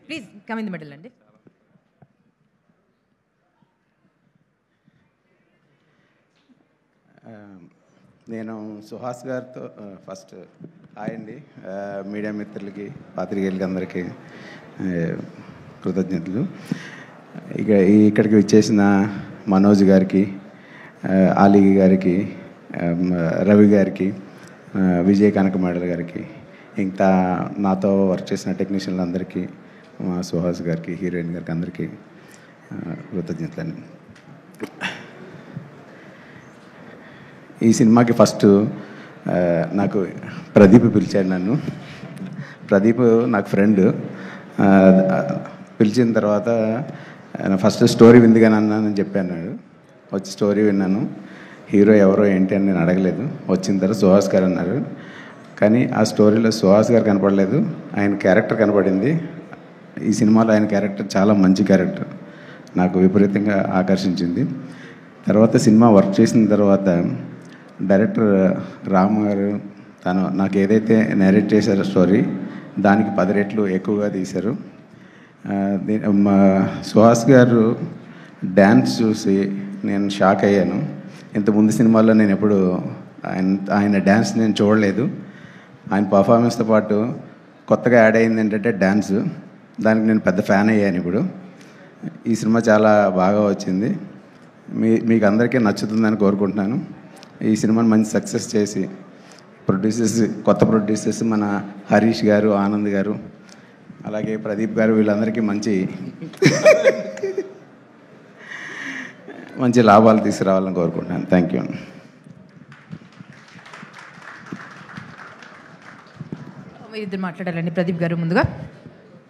Please come in the middle అండి. నేను సుహాస్ గారితో ఫస్ట్ హాయ్ అండి. మీడియా మిత్రులకి పాత్రికేయులకి అందరికీ కృతజ్ఞతలు. ఇక్కడికి వచ్చేసిన మనోజ్ గారికి, ఆలీ గారికి, రవి గారికి, విజయ్ కనకమేడల్ గారికి, ఇంకా నాతో వర్క్ చేసిన టెక్నీషియన్లు అందరికీ, మా సుహాస్ గారికి, హీరోయిన్ గారికి అందరికీ కృతజ్ఞతలండి. ఈ సినిమాకి ఫస్ట్ నాకు ప్రదీప్ పిలిచాడు నన్ను. ప్రదీప్ నాకు ఫ్రెండ్. పిలిచిన తర్వాత ఫస్ట్ స్టోరీ విందిగా అన్నానని చెప్పాను. వచ్చి స్టోరీ విన్నాను. హీరో ఎవరో ఏంటి అని నేను అడగలేదు. వచ్చిన తర్వాత సుహాస్ గారు అన్నారు. కానీ ఆ స్టోరీలో సుహాస్ గారు కనపడలేదు, ఆయన క్యారెక్టర్ కనపడింది. ఈ సినిమాలో ఆయన క్యారెక్టర్ చాలా మంచి క్యారెక్టర్, నాకు విపరీతంగా ఆకర్షించింది. తర్వాత సినిమా వర్క్ చేసిన తర్వాత డైరెక్టర్ రామ్ గారు తను నాకు ఏదైతే నేరేట్ చేశారో స్టోరీ, దానికి 10 రెట్లు ఎక్కువగా తీశారు. సుహాస్ గారు డ్యాన్స్ చూసి నేను షాక్ అయ్యాను. ఇంతకుముందు సినిమాల్లో నేను ఎప్పుడు ఆయన డ్యాన్స్ నేను చూడలేదు. ఆయన పర్ఫార్మెన్స్తో పాటు కొత్తగా యాడ్ అయింది ఏంటంటే డ్యాన్స్. దానికి నేను పెద్ద ఫ్యాన్ అయ్యాను. ఇప్పుడు ఈ సినిమా చాలా బాగా వచ్చింది. మీకు అందరికీ నచ్చుతుందని కోరుకుంటున్నాను. ఈ సినిమాని మంచి సక్సెస్ చేసి కొత్త ప్రొడ్యూసర్స్ మన హరీష్ గారు, ఆనంద్ గారు, అలాగే ప్రదీప్ గారు, వీళ్ళందరికీ మంచి లాభాలు తీసుకురావాలని కోరుకుంటున్నాను. Thank you. మీరు ఇద్దరు మాట్లాడాలండి. ప్రదీప్ గారు ముందుగా.